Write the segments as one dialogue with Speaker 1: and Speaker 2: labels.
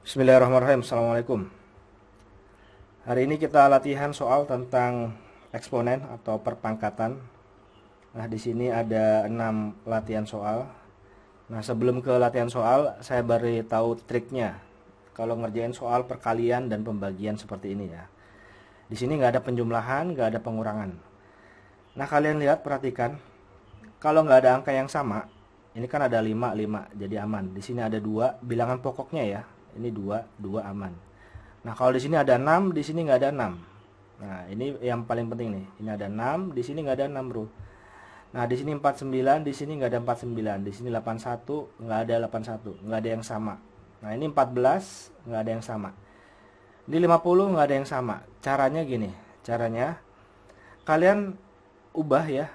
Speaker 1: Bismillahirrahmanirrahim. Assalamualaikum. Hari ini kita latihan soal tentang eksponen atau perpangkatan. Nah, di sini ada 6 latihan soal. Nah, sebelum ke latihan soal, saya beri tahu triknya. Kalau ngerjain soal perkalian dan pembagian seperti ini ya. Di sini nggak ada penjumlahan, nggak ada pengurangan. Nah, kalian lihat, perhatikan. Kalau nggak ada angka yang sama, ini kan ada 5, 5, jadi aman. Di sini ada 2, bilangan pokoknya ya. Ini 2, 2 aman. Nah, kalau di sini ada 6, di sini nggak ada 6. Nah, ini yang paling penting nih. Ini ada 6, di sini nggak ada 6, bro. Nah, di sini 49, di sini nggak ada 49. Di sini 81, nggak ada 81. Nggak ada yang sama. Nah, ini 14, nggak ada yang sama. Di 50, nggak ada yang sama. Caranya gini. Caranya, kalian ubah ya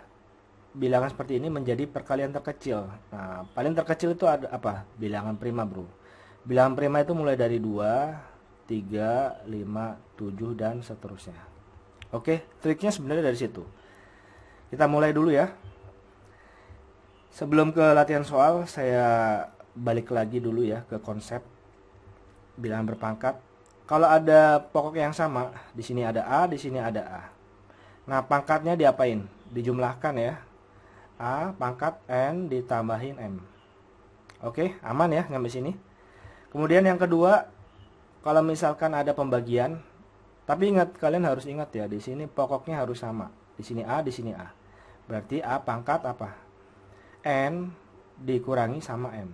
Speaker 1: bilangan seperti ini menjadi perkalian terkecil. Nah, paling terkecil itu ada apa? Bilangan prima, bro. Bilangan prima itu mulai dari 2, 3, 5, 7, dan seterusnya. Oke, triknya sebenarnya dari situ. Kita mulai dulu ya. Sebelum ke latihan soal, saya balik lagi dulu ya ke konsep bilangan berpangkat. Kalau ada pokok yang sama, di sini ada A, di sini ada A. Nah, pangkatnya diapain? Dijumlahkan ya. A pangkat N ditambahin M. Oke, aman ya sampai sini. Kemudian yang kedua, kalau misalkan ada pembagian, tapi ingat, kalian harus ingat ya, di sini pokoknya harus sama. Di sini A, di sini A. Berarti A pangkat apa? N dikurangi sama M.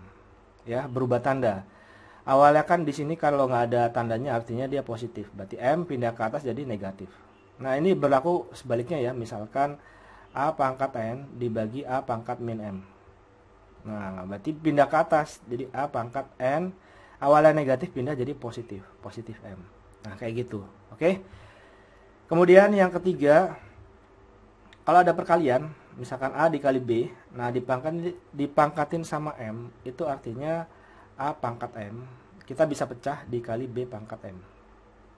Speaker 1: Ya, berubah tanda. Awalnya kan di sini kalau nggak ada tandanya artinya dia positif. Berarti M pindah ke atas jadi negatif. Nah, ini berlaku sebaliknya ya. Misalkan A pangkat N dibagi A pangkat min M. Nah, berarti pindah ke atas. Jadi A pangkat N awalnya negatif pindah jadi positif. Positif M. Nah, kayak gitu. Oke. Kemudian yang ketiga, kalau ada perkalian, misalkan A dikali B, nah dipangkatin sama M, itu artinya A pangkat M, kita bisa pecah dikali B pangkat M.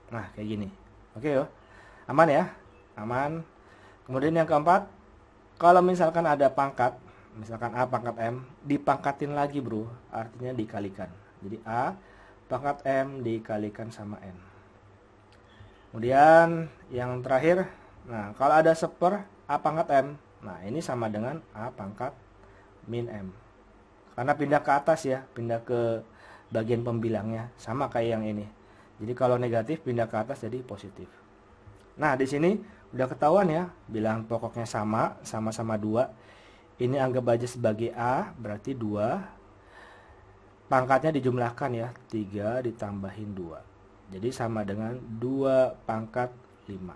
Speaker 1: Nah, kayak gini. Oke yo. Aman ya? Aman. Kemudian yang keempat, kalau misalkan ada pangkat, misalkan A pangkat M, dipangkatin lagi bro, artinya dikalikan. Jadi A pangkat M dikalikan sama N. Kemudian yang terakhir, nah kalau ada seper A pangkat M, nah ini sama dengan A pangkat min M. Karena pindah ke atas ya, pindah ke bagian pembilangnya, sama kayak yang ini. Jadi kalau negatif pindah ke atas jadi positif. Nah, di sini udah ketahuan ya, bilangan pokoknya sama, sama-sama 2. Ini anggap aja sebagai A, berarti 2. Pangkatnya dijumlahkan ya, 3 ditambahin 2. Jadi sama dengan 2 pangkat 5.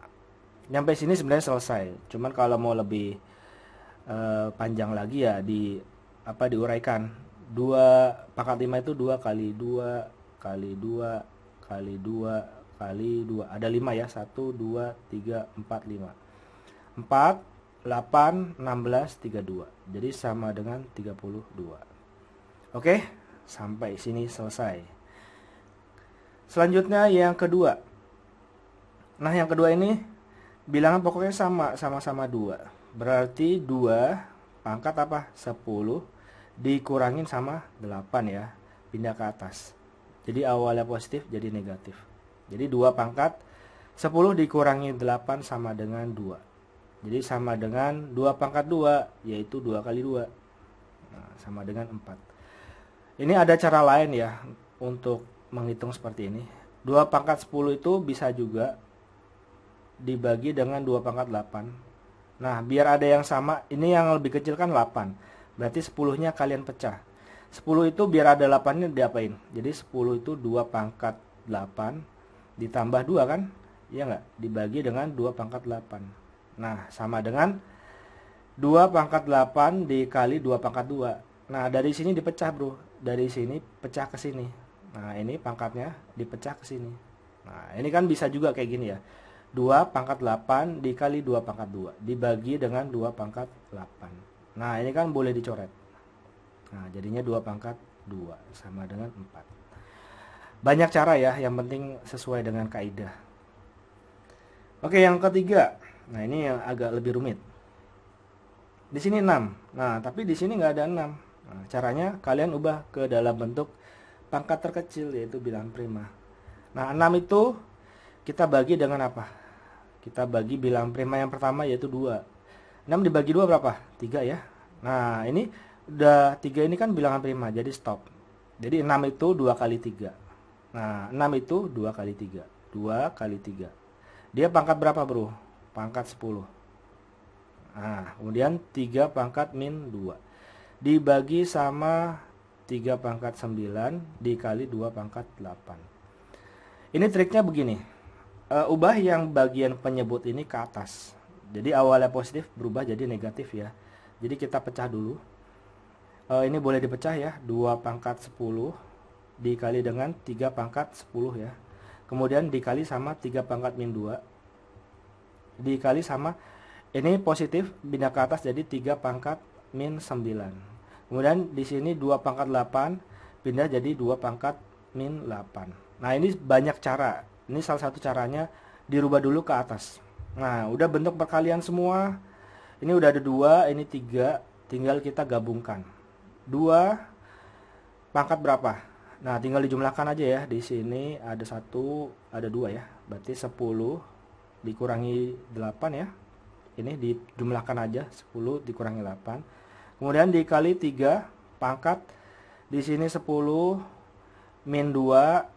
Speaker 1: Nyampe sini sebenarnya selesai. Cuman kalau mau lebih panjang lagi ya diuraikan. 2 pangkat 5 itu 2 kali 2 kali 2 kali 2 kali 2. Ada 5 ya. 1, 2, 3, 4, 5. 4, 8, 16, 32. Jadi sama dengan 32. Oke, sampai sini selesai. Selanjutnya yang kedua. Nah, yang kedua ini bilangan pokoknya sama-sama 2. Berarti 2 pangkat apa? 10 dikurangin sama 8 ya. Pindah ke atas. Jadi awalnya positif jadi negatif. Jadi 2 pangkat 10 dikurangi 8 sama dengan 2. Jadi sama dengan 2 pangkat 2, yaitu 2 kali 2. Nah, sama dengan 4. Ini ada cara lain ya untuk menghitung seperti ini. 2 pangkat 10 itu bisa juga dibagi dengan 2 pangkat 8. Nah, biar ada yang sama, ini yang lebih kecil kan 8. Berarti 10-nya kalian pecah. 10 itu biar ada 8-nya diapain? Jadi 10 itu 2 pangkat 8 ditambah 2 kan? Iya nggak? Dibagi dengan 2 pangkat 8. Nah, sama dengan 2 pangkat 8 dikali 2 pangkat 2. Nah, dari sini dipecah bro. Dari sini pecah ke sini. Nah, ini pangkatnya dipecah ke sini. Nah, ini kan bisa juga kayak gini ya. 2 pangkat 8 dikali 2 pangkat 2. Dibagi dengan 2 pangkat 8. Nah, ini kan boleh dicoret. Nah, jadinya 2 pangkat 2 sama dengan 4. Banyak cara ya, yang penting sesuai dengan kaidah. Oke, yang ketiga. Nah, ini yang agak lebih rumit. Di sini 6. Nah, tapi di sini nggak ada 6. Nah, caranya kalian ubah ke dalam bentuk pangkat terkecil, yaitu bilangan prima. Nah, 6 itu kita bagi dengan apa? Kita bagi bilangan prima yang pertama, yaitu 2. 6 dibagi 2 berapa? 3 ya. Nah, ini udah 3 ini kan bilangan prima, jadi stop. Jadi 6 itu 2 kali 3. Nah, 6 itu 2 kali 3. 2 kali 3. Dia pangkat berapa, bro? Pangkat 10. Nah, kemudian 3 pangkat min 2. Dibagi sama 3 pangkat 9 dikali 2 pangkat 8. Ini triknya begini. Ubah yang bagian penyebut ini ke atas. Jadi awalnya positif berubah jadi negatif ya. Jadi kita pecah dulu. Ini boleh dipecah ya. 2 pangkat 10 dikali dengan 3 pangkat 10 ya. Kemudian dikali sama 3 pangkat min 2. Dikali sama, ini positif pindah ke atas jadi 3 pangkat min 9. Kemudian di sini 2 pangkat 8 pindah jadi 2 pangkat min 8. Nah, ini banyak cara. Ini salah satu caranya, dirubah dulu ke atas. Nah, udah bentuk perkalian semua. Ini udah ada 2, ini 3. Tinggal kita gabungkan. 2 pangkat berapa? Nah, tinggal dijumlahkan aja ya. Di sini ada 1, ada 2 ya. Berarti 10 dikurangi 8 ya. Ini dijumlahkan aja, 10 dikurangi 8. Kemudian dikali 3 pangkat. Di sini 10 min 2.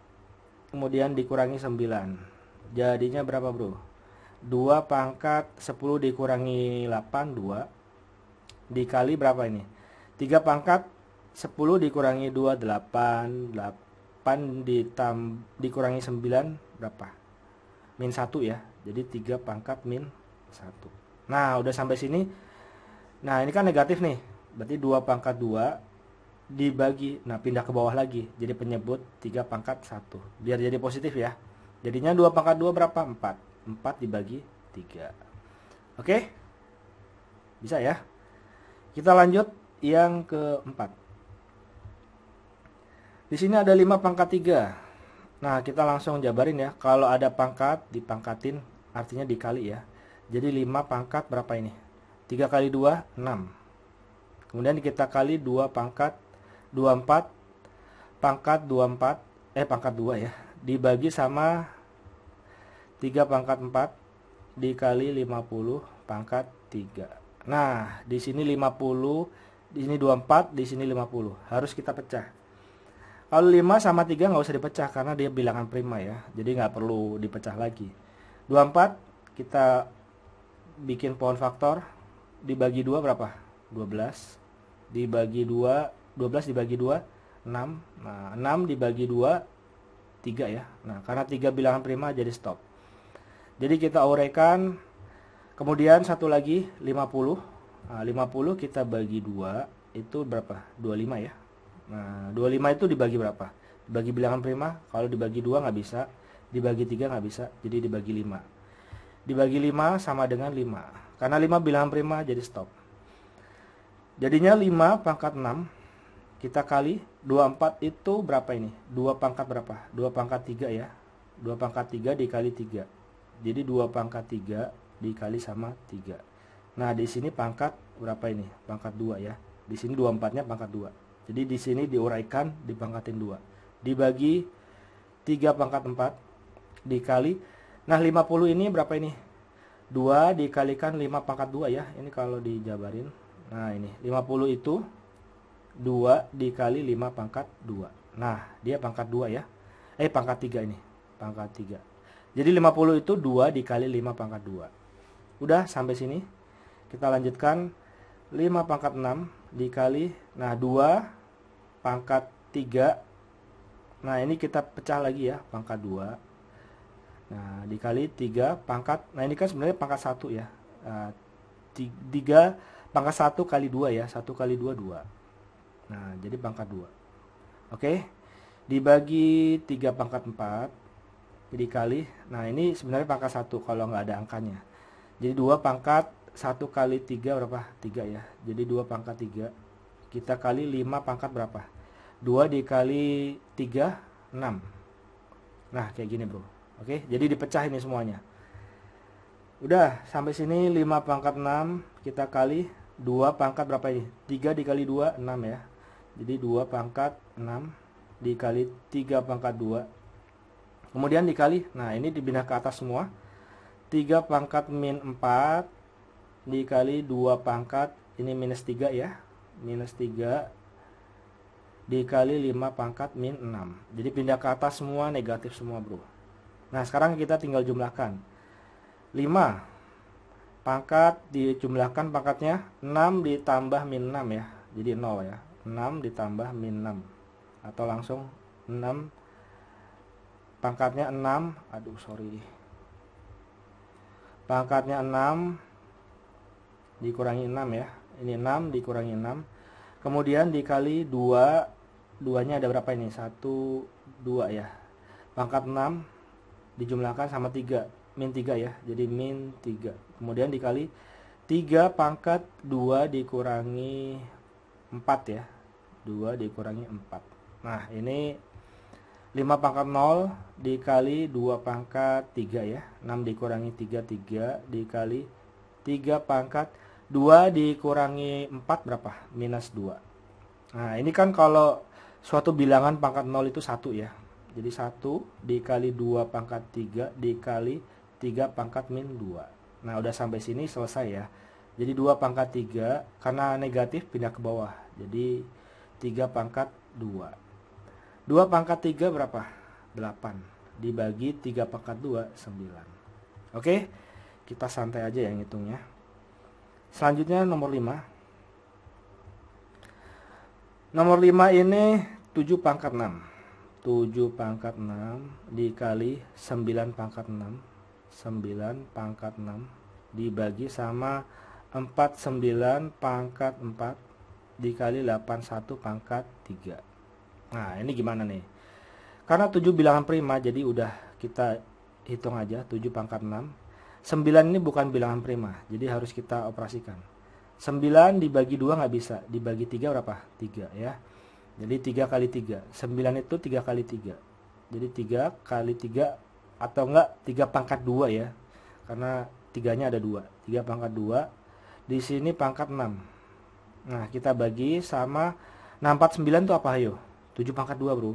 Speaker 1: Kemudian dikurangi 9. Jadinya berapa, bro? 2 pangkat 10 dikurangi 8, 2. Dikali berapa ini? 3 pangkat 10 dikurangi 2, 8. 8 dikurangi 9, berapa? Min 1 ya. Jadi 3 pangkat min 1. Nah, udah sampai sini. Nah, ini kan negatif nih. Berarti 2 pangkat 2 dibagi, nah pindah ke bawah lagi, jadi penyebut 3 pangkat 1, biar jadi positif ya. Jadinya 2 pangkat 2 berapa? 4. 4 dibagi 3. Oke, bisa ya. Kita lanjut yang keempat. Di sini ada 5 pangkat 3. Nah, kita langsung jabarin ya. Kalau ada pangkat dipangkatin, artinya dikali ya. Jadi 5 pangkat berapa ini? 3 kali 2 6. Kemudian kita kali 2 pangkat 24 pangkat 24 pangkat 2 ya, dibagi sama 3 pangkat 4 dikali 50 pangkat 3. Nah, di sini 50, di sini 24, di sini 50. Harus kita pecah. Kalau 5 sama 3 nggak usah dipecah karena dia bilangan prima ya. Jadi nggak perlu dipecah lagi. 24 kita bikin pohon faktor, dibagi 2 berapa? 12. Dibagi 2, 12 dibagi 2, 6. Nah, 6 dibagi 2, 3 ya. Nah, karena 3 bilangan prima jadi stop. Jadi kita uraikan. Kemudian satu lagi 50. Nah, 50 kita bagi 2, itu berapa? 25 ya. Nah, 25 itu dibagi berapa? Dibagi bilangan prima. Kalau dibagi 2 nggak bisa, dibagi 3 nggak bisa, jadi dibagi 5. Dibagi 5 sama dengan 5. Karena 5 bilangan prima jadi stop. Jadinya 5 pangkat 6 kita kali 24 itu berapa ini? 2 pangkat berapa? 2 pangkat 3 ya. 2 pangkat 3 dikali 3. Jadi 2 pangkat 3 dikali sama 3. Nah, di sini pangkat berapa ini? Pangkat 2 ya. Di sini 24-nya pangkat 2. Jadi di sini diuraikan, dipangkatin 2. Dibagi 3 pangkat 4 dikali. Nah, 50 ini berapa ini? 2 dikalikan 5 pangkat 2 ya. Ini kalau dijabarin. Nah, ini 50 itu 2 dikali 5 pangkat 2. Nah, dia pangkat 2 ya. Pangkat 3 ini. Pangkat 3. Jadi 50 itu 2 dikali 5 pangkat 2. Udah sampai sini. Kita lanjutkan. 5 pangkat 6 dikali. Nah, 2 pangkat 3. Nah, ini kita pecah lagi ya. Pangkat 2. Nah, dikali 3 pangkat. Nah, ini kan sebenarnya pangkat 1 ya. 3 pangkat 1 kali 2 ya. 1 kali 2, 2. Nah, jadi pangkat 2. Oke. Dibagi 3 pangkat 4 dikali. Nah, ini sebenarnya pangkat 1 kalau nggak ada angkanya. Jadi 2 pangkat 1 kali 3 berapa? 3 ya. Jadi 2 pangkat 3. Kita kali 5 pangkat berapa? 2 dikali 3, 6. Nah, kayak gini, bro. Oke, jadi dipecah ini semuanya. Udah, sampai sini 5 pangkat 6 kita kali 2 pangkat berapa ini? 3 dikali 2, 6 ya. Jadi 2 pangkat 6 dikali 3 pangkat 2. Kemudian dikali, nah ini dipindah ke atas semua. 3 pangkat min 4 dikali 2 pangkat, ini minus 3 ya. Minus 3 dikali 5 pangkat min 6. Jadi pindah ke atas semua negatif semua, bro. Nah, sekarang kita tinggal jumlahkan. 5 pangkat dijumlahkan pangkatnya 6 ditambah min 6 ya. Jadi 0 ya. 6 ditambah min 6. Atau langsung 6 pangkatnya 6. Aduh, sorry. Pangkatnya 6 dikurangi 6 ya. Ini 6 dikurangi 6. Kemudian dikali 2. 2-nya ada berapa ini? 1, 2 ya. Pangkat 6 dijumlahkan sama 3. Min 3 ya. Jadi min 3. Kemudian dikali 3 pangkat 2 dikurangi 4 ya. 2 dikurangi 4. Nah, ini 5 pangkat 0 dikali 2 pangkat 3 ya. 6 dikurangi 3, 3 dikali 3 pangkat 2 dikurangi 4 berapa? Minus 2. Nah, ini kan kalau suatu bilangan pangkat 0 itu 1 ya. Jadi 1 dikali 2 pangkat 3 dikali 3 pangkat min 2. Nah, udah sampai sini selesai ya. Jadi 2 pangkat 3, karena negatif pindah ke bawah. Jadi 3 pangkat 2. 2 pangkat 3 berapa? 8. Dibagi 3 pangkat 2, 9. Oke, kita santai aja ya ngitungnya. Selanjutnya nomor 5. Nomor 5 ini 7 pangkat 6. 7 pangkat 6 dikali 9 pangkat 6. 9 pangkat 6 dibagi sama 49 pangkat 4 dikali 81 pangkat 3. Nah, ini gimana nih? Karena 7 bilangan prima, jadi udah kita hitung aja 7 pangkat 6. 9 ini bukan bilangan prima, jadi harus kita operasikan. 9 dibagi 2 nggak bisa, dibagi 3 berapa? 3 ya. Jadi 3 kali 3. 9 itu 3 kali 3. Jadi 3 kali 3 atau enggak 3 pangkat 2 ya. Karena 3-nya ada 2. 3 pangkat 2. Di sini pangkat 6. Nah, kita bagi sama 649 itu apa ayo? 7 pangkat 2, bro.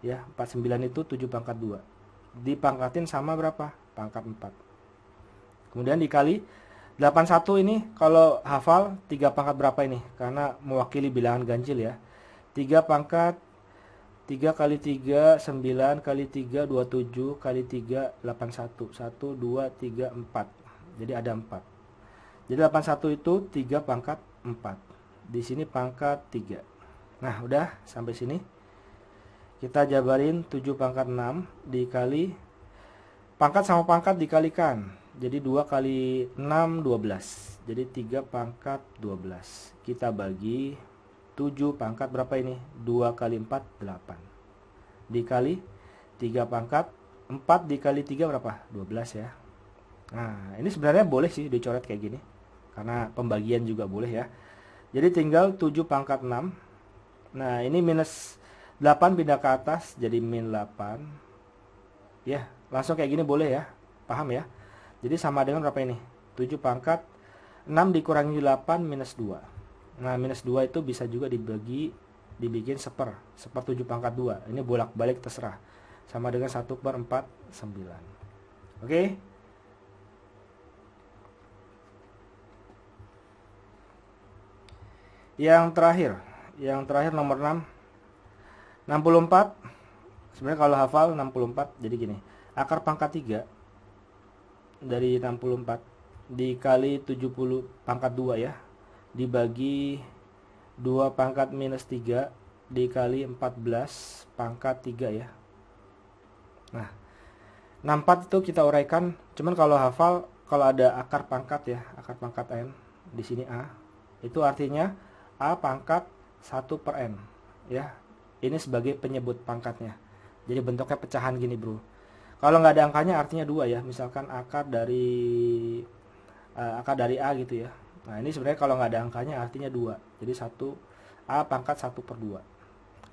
Speaker 1: Ya, 49 itu 7 pangkat 2. Dipangkatin sama berapa? Pangkat 4. Kemudian dikali 81 ini kalau hafal 3 pangkat berapa ini? Karena mewakili bilangan ganjil ya. 3 pangkat 3 kali 3 9 kali 3 27 kali 3 81 1 2 3 4. Jadi ada 4. Jadi 81 itu 3 pangkat 4. Di sini pangkat 3. Nah, udah sampai sini. Kita jabarin 7 pangkat 6 dikali pangkat sama pangkat dikalikan. Jadi 2 kali 6 12. Jadi 3 pangkat 12. Kita bagi 7 pangkat berapa ini? 2 kali 4 8. Dikali 3 pangkat 4 dikali 3 berapa? 12 ya. Nah, ini sebenarnya boleh sih dicoret kayak gini. Karena pembagian juga boleh ya. Jadi tinggal 7 pangkat 6. Nah, ini minus 8 pindah ke atas jadi min 8. Ya, langsung kayak gini boleh ya. Paham ya? Jadi sama dengan berapa ini? 7 pangkat 6 dikurangi 8 minus 2. Nah, minus 2 itu bisa juga dibikin seper 7 pangkat 2. Ini bolak-balik terserah. Sama dengan 1/4 9. Oke? Yang terakhir nomor 6. 64. Sebenarnya kalau hafal 64 jadi gini. Akar pangkat 3 dari 64 dikali 70 pangkat 2 ya. Dibagi 2 pangkat minus 3 dikali 14 pangkat 3 ya. Nah, 64 itu kita uraikan. Cuman kalau hafal, kalau ada akar pangkat ya, akar pangkat n di sini a, itu artinya a pangkat 1/n ya. Ini sebagai penyebut pangkatnya. Jadi bentuknya pecahan gini, bro. Kalau nggak ada angkanya artinya 2 ya. Misalkan akar dari a gitu ya. Nah, ini sebenarnya kalau nggak ada angkanya artinya 2. Jadi 1 a pangkat 1/2.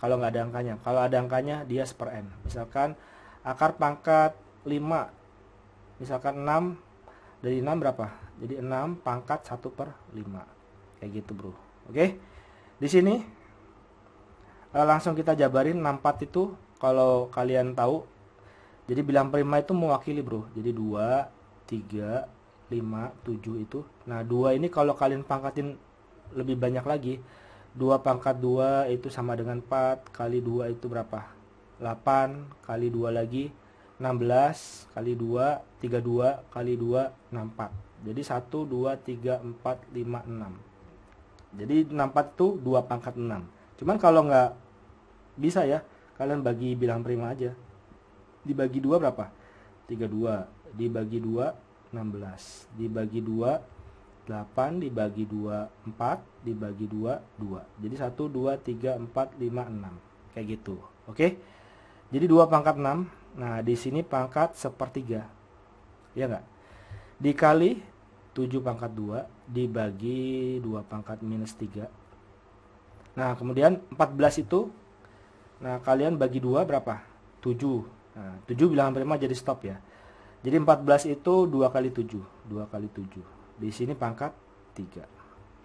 Speaker 1: Kalau nggak ada angkanya. Kalau ada angkanya dia 1/n. Misalkan akar pangkat 5. Misalkan 6 dari 6 berapa? Jadi 6 pangkat 1/5. Kayak gitu, bro. Oke. Di sini Langsung kita jabarin 64 itu kalau kalian tahu. Jadi bilang prima itu mewakili bro. Jadi 2, 3, 5, 7 itu. Nah 2 ini kalau kalian pangkatin lebih banyak lagi, 2 pangkat 2 itu sama dengan 4 kali 2 itu berapa? 8 kali 2 lagi 16 kali 2 32 kali 2 64. Jadi 1 2 3 4 5 6. Jadi 64 itu 2 pangkat 6. Cuman kalau nggak bisa ya, kalian bagi bilang prima aja. Dibagi 2 berapa? 32. Dibagi 2 16. Dibagi 2 8. Dibagi 2 4. Dibagi 2 2. Jadi 1 2 3 4 5 6. Kayak gitu. Oke. Jadi 2 pangkat 6. Nah, di sini pangkat sepertiga. Ya enggak? Dikali 7 pangkat 2 dibagi 2 pangkat minus 3. Nah, kemudian 14 itu, nah kalian bagi 2 berapa? 7. Nah, 7 bilangan prima jadi stop ya. Jadi 14 itu 2 kali 7. 2 kali 7. Di sini pangkat 3.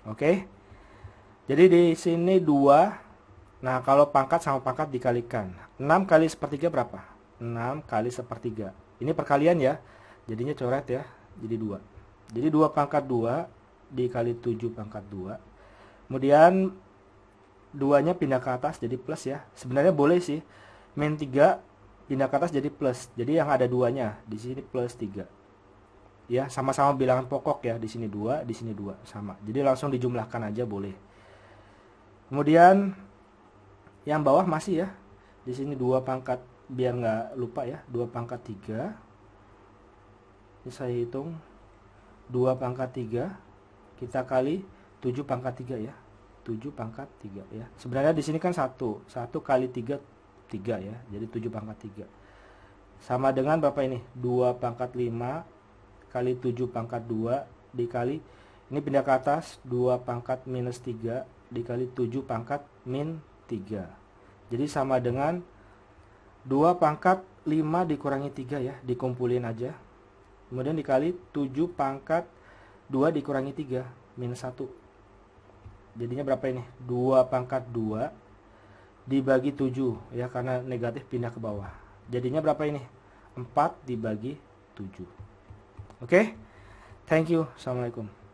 Speaker 1: Oke? Jadi di sini 2. Nah, kalau pangkat sama pangkat dikalikan. 6 kali sepertiga berapa? 6 kali sepertiga. Ini perkalian ya. Jadinya coret ya. Jadi 2. Jadi 2 pangkat 2 dikali 7 pangkat 2. Kemudian 2-nya pindah ke atas jadi plus ya. Sebenarnya boleh sih. Min 3 pindah ke atas jadi plus. Jadi yang ada 2-nya. Di sini plus 3. Ya, sama-sama bilangan pokok ya. Di sini 2, di sini 2. Sama. Jadi langsung dijumlahkan aja boleh. Kemudian yang bawah masih ya. Di sini 2 pangkat, biar nggak lupa ya, 2 pangkat 3. Ini saya hitung 2 pangkat 3 kita kali 7 pangkat 3 ya. 7 pangkat 3 ya. Sebenarnya di sini kan 1 kali 3 3 ya. Jadi 7 pangkat 3. Sama dengan berapa ini? 2 pangkat 5 kali 7 pangkat 2 dikali, ini pindah ke atas, 2 pangkat minus 3 dikali 7 pangkat min 3. Jadi sama dengan 2 pangkat 5 dikurangi 3 ya, dikumpulin aja. Kemudian dikali 7 pangkat 2 dikurangi 3, minus 1. Jadinya berapa ini? 2 pangkat 2 dibagi 7 ya, karena negatif pindah ke bawah. Jadinya berapa ini? 4 dibagi 7. Oke? Thank you. Assalamualaikum.